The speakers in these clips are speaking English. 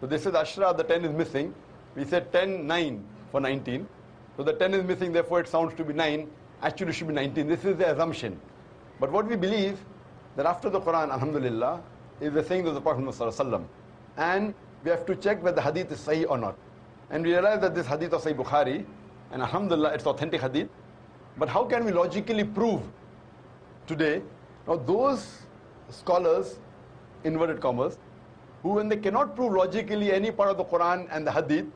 So they said Ashra, the 10 is missing. We said 10, 9 for 19. So the 10 is missing, therefore it sounds to be 9. Actually it should be 19. This is the assumption. But what we believe, that after the Quran, alhamdulillah, is the saying of the Prophet ﷺ. And we have to check whether the hadith is sahih or not. And we realize that this hadith of Sahih Bukhari, and alhamdulillah, it's authentic hadith. But how can we logically prove today? Now those scholars, inverted commas, who when they cannot prove logically any part of the Quran and the hadith,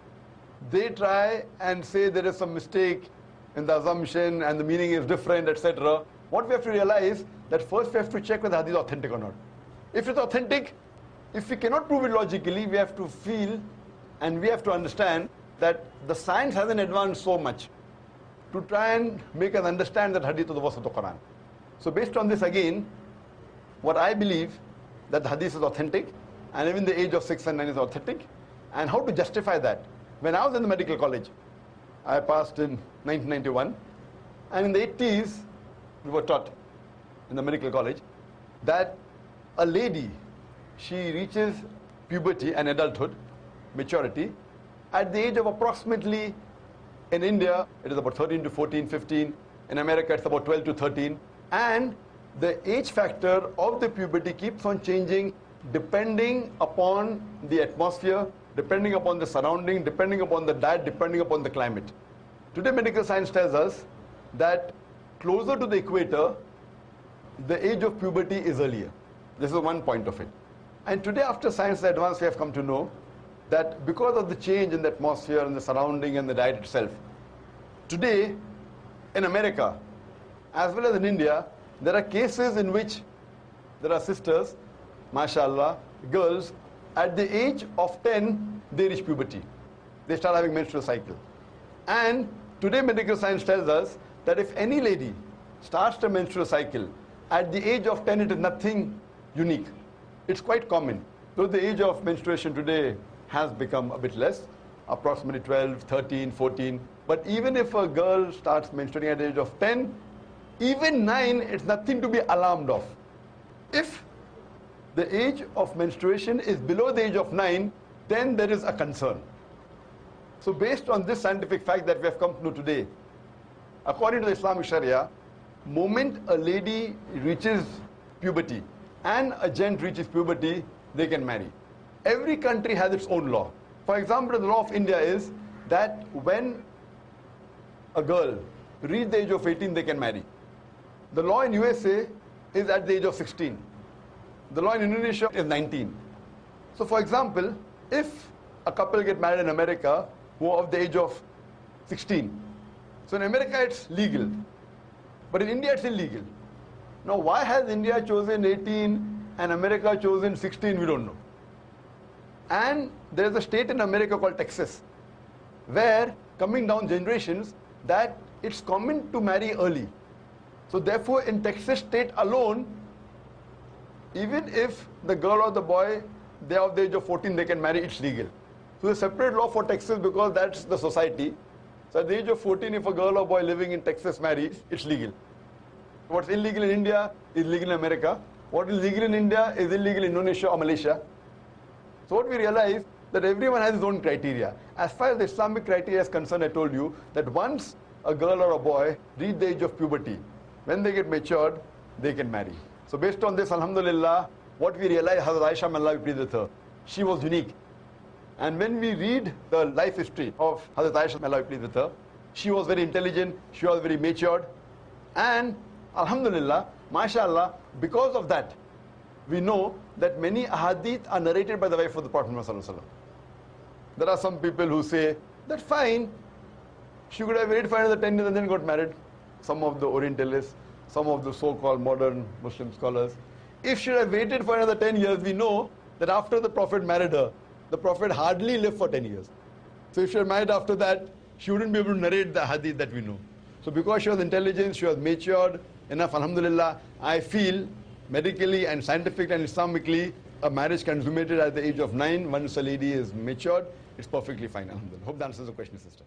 they try and say there is some mistake in the assumption and the meaning is different, etc. What we have to realize, that first we have to check whether the hadith is authentic or not. If it's authentic, if we cannot prove it logically, we have to feel and we have to understand that the science hasn't advanced so much to try and make us understand that hadith of the verse of the Quran. So based on this again, what I believe, that the hadith is authentic, and even the age of 6 and 9 is authentic. And how to justify that? When I was in the medical college, I passed in 1991, and in the 80s, we were taught in the medical college that a lady, she reaches puberty and adulthood, maturity, at the age of approximately, in India, it is about 13 to 14, 15. In America, it's about 12 to 13. And the age factor of the puberty keeps on changing depending upon the atmosphere, depending upon the surrounding, depending upon the diet, depending upon the climate. Today, medical science tells us that closer to the equator, the age of puberty is earlier. This is one point of it. And today, after science advance, we have come to know that because of the change in the atmosphere and the surrounding and the diet itself, today, in America, as well as in India, there are cases in which there are sisters, mashallah, girls, at the age of 10, they reach puberty. They start having menstrual cycle. And today medical science tells us that if any lady starts the menstrual cycle, at the age of 10, it is nothing unique. It's quite common. Though the age of menstruation today has become a bit less, approximately 12, 13, 14. But even if a girl starts menstruating at the age of 10, even 9, it's nothing to be alarmed of. If the age of menstruation is below the age of 9, then there is a concern. So based on this scientific fact that we have come to know today, according to the Islamic Sharia, moment a lady reaches puberty and a gent reaches puberty, they can marry. Every country has its own law. For example, the law of India is that when a girl reaches the age of 18, they can marry. The law in USA is at the age of 16. The law in Indonesia is 19. So for example, if a couple get married in America who are of the age of 16, so in America it's legal, but in India it's illegal. Now why has India chosen 18 and America chosen 16, we don't know. And there is a state in America called Texas, where coming down generations, that it's common to marry early. So therefore in Texas state alone, even if the girl or the boy, they are of the age of 14, they can marry, it's legal. So there's a separate law for Texas because that's the society. So at the age of 14, if a girl or boy living in Texas marries, it's legal. What's illegal in India is legal in America. What is legal in India is illegal in Indonesia or Malaysia. So what we realize, that everyone has his own criteria. As far as the Islamic criteria is concerned, I told you that once a girl or a boy reach the age of puberty, when they get matured, they can marry. So based on this, alhamdulillah, what we realize, Hazrat Aisha, may Allah be pleased with her, she was unique. And when we read the life history of Hazrat Aisha, may Allah be pleased with her, she was very intelligent, she was very matured. And alhamdulillah, mashallah, because of that, we know that many ahadith are narrated by the wife of the Prophet ﷺ. There are some people who say, that's fine, she could have waited for another 10 years and then got married. Some of the Orientalists, some of the so-called modern Muslim scholars. If she had waited for another 10 years, we know that after the Prophet married her, the Prophet hardly lived for 10 years. So if she had married after that, she wouldn't be able to narrate the hadith that we know. So because she was intelligent, she was matured enough, alhamdulillah, I feel medically and scientifically and Islamically, a marriage consummated at the age of 9, once a lady is matured, it's perfectly fine, alhamdulillah. Hope that answers the question, sister.